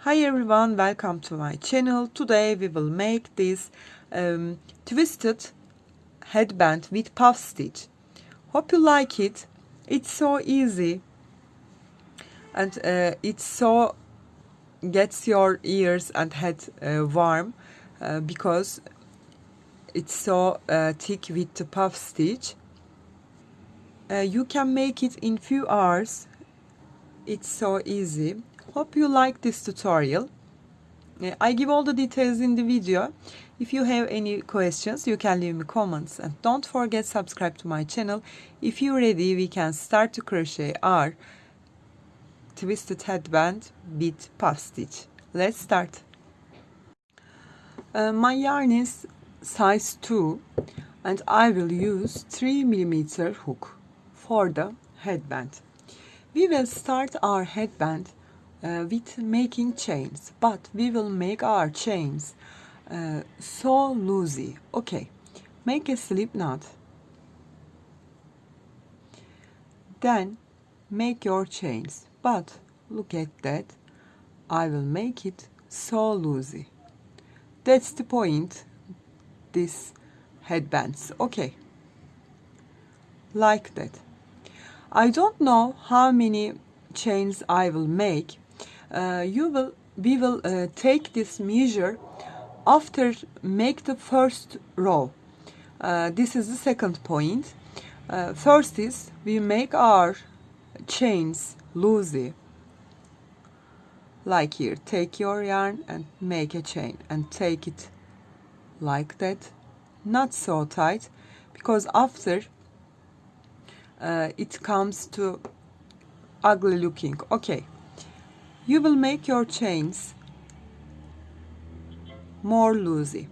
Hi everyone, welcome to my channel. Today we will make this twisted headband with puff stitch. Hope you like it. It's so easy and it so gets your ears and head warm because it's so thick with the puff stitch. You can make it in few hours. It's so easy. Hope you like this tutorial. I give all the details in the video. If you have any questions, you can leave me comments, and don't forget subscribe to my channel. If you're ready, we can start to crochet our twisted headband with puff stitch. Let's start. My yarn is size 2 and I will use 3mm hook for the headband. We will start our headband with making chains, but we will make our chains so loosey. Okay, make a slip knot, then make your chains, but look at that, I will make it so loosey. That's the point, this headbands. Okay, like that. I don't know how many chains I will make. We will take this measure after make the first row. This is the second point. First is we make our chains loosey, like here. Take your yarn and make a chain and take it like that, not so tight, because after it comes to ugly looking. Okay, you will make your chains more loosey.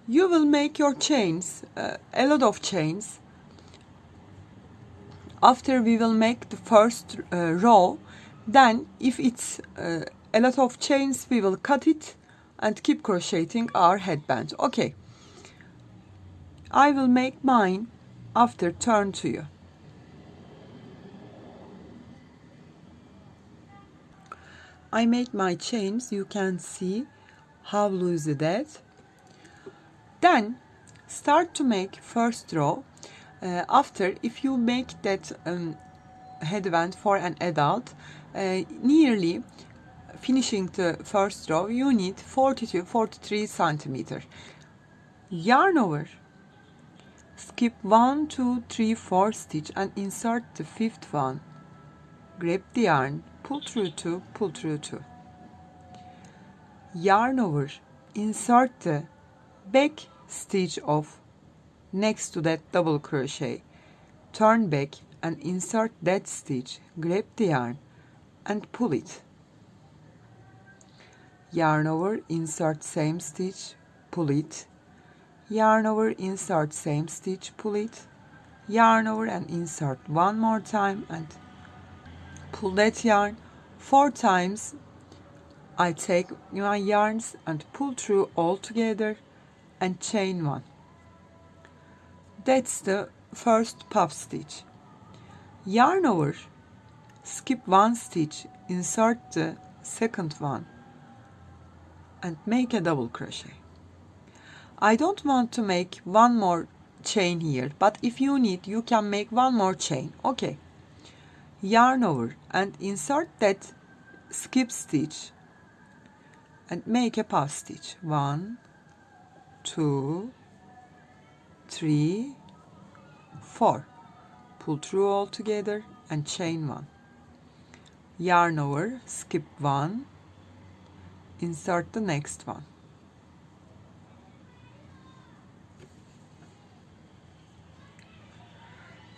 You will make your chains a lot of chains after we will make the first row. Then if it's a lot of chains, we will cut it and keep crocheting our headband. Okay, I will make mine after turn to you. I make my chains, you can see how loose it is. Then start to make first row. After, if you make that headband for an adult, nearly finishing the first row, you need 40 to 43 centimeter. Yarn over, skip 1, 2, 3, 4 stitch and insert the fifth one. Grab the yarn, pull through 2, pull through 2. Yarn over, insert the back stitch of next to that double crochet, turn back and insert that stitch, grab the yarn and pull it. Yarn over, insert same stitch, pull it. Yarn over, insert same stitch, pull it. Yarn over and insert one more time and pull that yarn 4 times. I take my yarns and pull through all together and chain 1. That's the first puff stitch. Yarn over, skip 1 stitch, insert the second one and make a double crochet. I don't want to make one more chain here, but if you need, you can make one more chain. Okay, yarn over and insert that skip stitch and make a puff stitch. 1, 2, 3, 4. Pull through all together and chain 1. Yarn over, skip 1, insert the next one.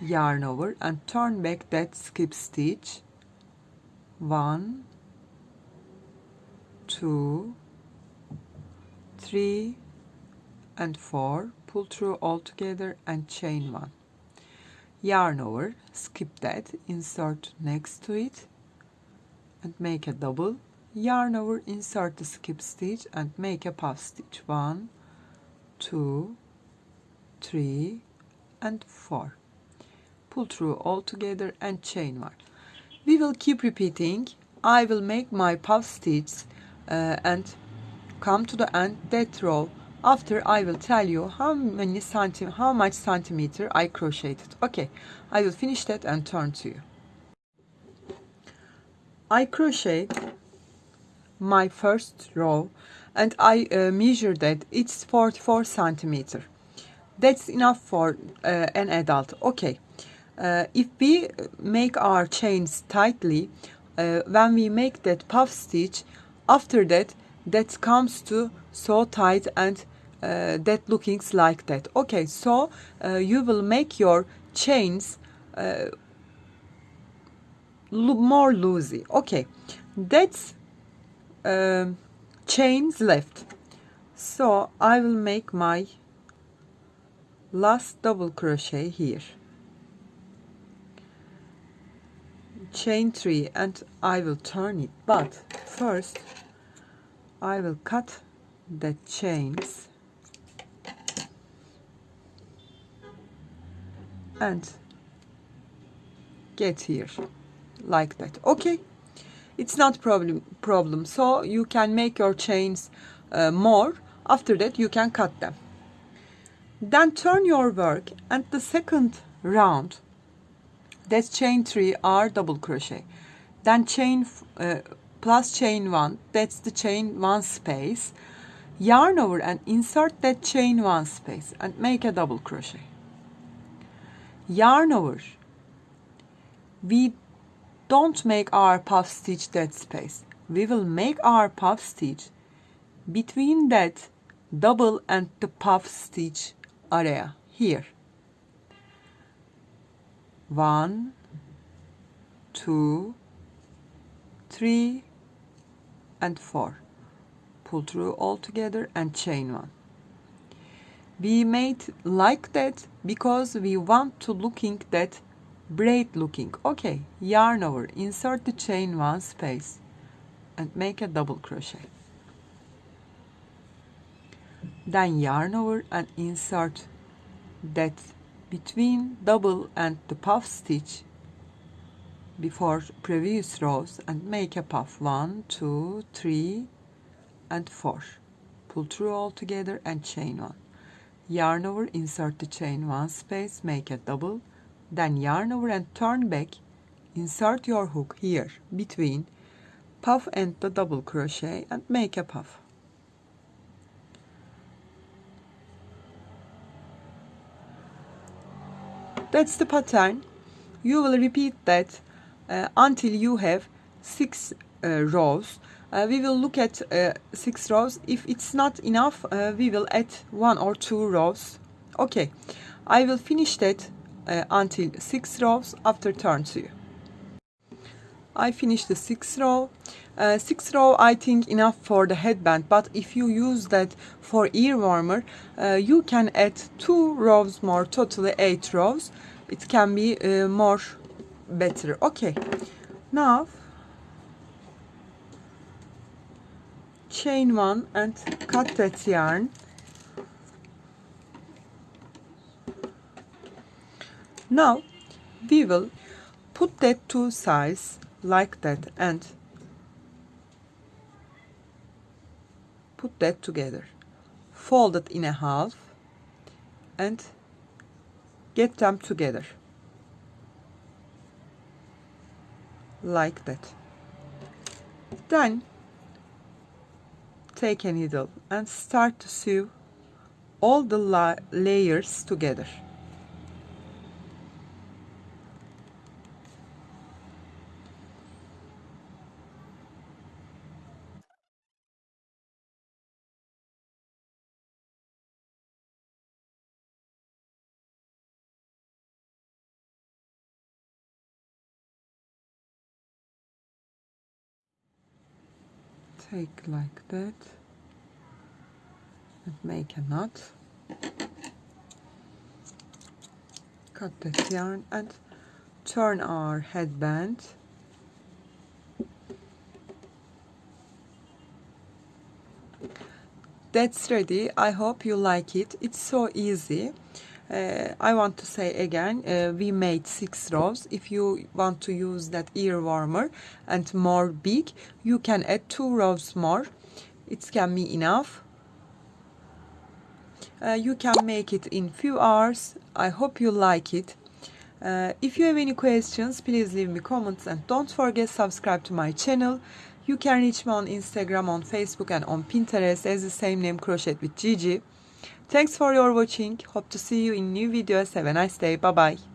Yarn over and turn back that skip stitch. 1, 2, 3 and 4. Pull through all together and chain 1. Yarn over, skip that, insert next to it and make a double. Yarn over, insert the skip stitch and make a puff stitch. 1, 2, 3 and 4. Pull through all together and chain 1. We will keep repeating I will make my puff stitch and come to the end that row. After I will tell you how much centimeter I crocheted. Okay, I will finish that and turn to you. I crochet my first row and I measured that it's 44 centimeter. That's enough for an adult. Okay, if we make our chains tightly, when we make that puff stitch, after that comes to so tight and that looking like that. Okay, so you will make your chains more loosey. Okay, that's chains left. So I will make my last double crochet here, chain 3, and I will turn it, but first I will cut the chains and get here like that. Okay, it's not problem, so you can make your chains more. After that you can cut them. Then turn your work, and the second round, that's chain 3 or double crochet, then chain plus chain 1, that's the chain 1 space, yarn over and insert that chain 1 space and make a double crochet, yarn over. We don't make our puff stitch that space, we will make our puff stitch between that double and the puff stitch area here. 1, 2, 3 and 4. Pull through all together and chain 1. We made like that because we want to looking that braid looking. Okay, yarn over, insert the chain 1 space and make a double crochet. Then yarn over and insert that between double and the puff stitch before previous rows and make a puff. 1, 2, 3 and 4. Pull through all together and chain 1. Yarn over, insert the chain 1 space, make a double, then yarn over and turn back, insert your hook here between puff and the double crochet and make a puff. That's the pattern. You will repeat that until you have 6 rows. We will look at 6 rows. If it's not enough, we will add 1 or 2 rows. Okay, I will finish that until 6 rows after turn to you. I finished the 6th row. 6th row I think enough for the headband, but if you use that for earwarmer, you can add 2 rows more, totally 8 rows. It can be more better. Okay, now chain 1 and cut that yarn. Now we will put that 2 sides like that and put that together, fold it in a half and get them together like that. Then take a needle and start to sew all the layers together. Take like that and make a knot. Cut that yarn and turn our headband. That's ready. I hope you like it. It's so easy. I want to say again, we made 6 rows. If you want to use that earwarmer and more big, you can add 2 rows more. It can be enough. You can make it in few hours. I hope you like it. If you have any questions, please leave me comments, and don't forget subscribe to my channel. You can reach me on Instagram, on Facebook, and on Pinterest as the same name, Crochet with Gigi. Thanks for your watching. Hope to see you in new videos. Have a nice day. Bye bye.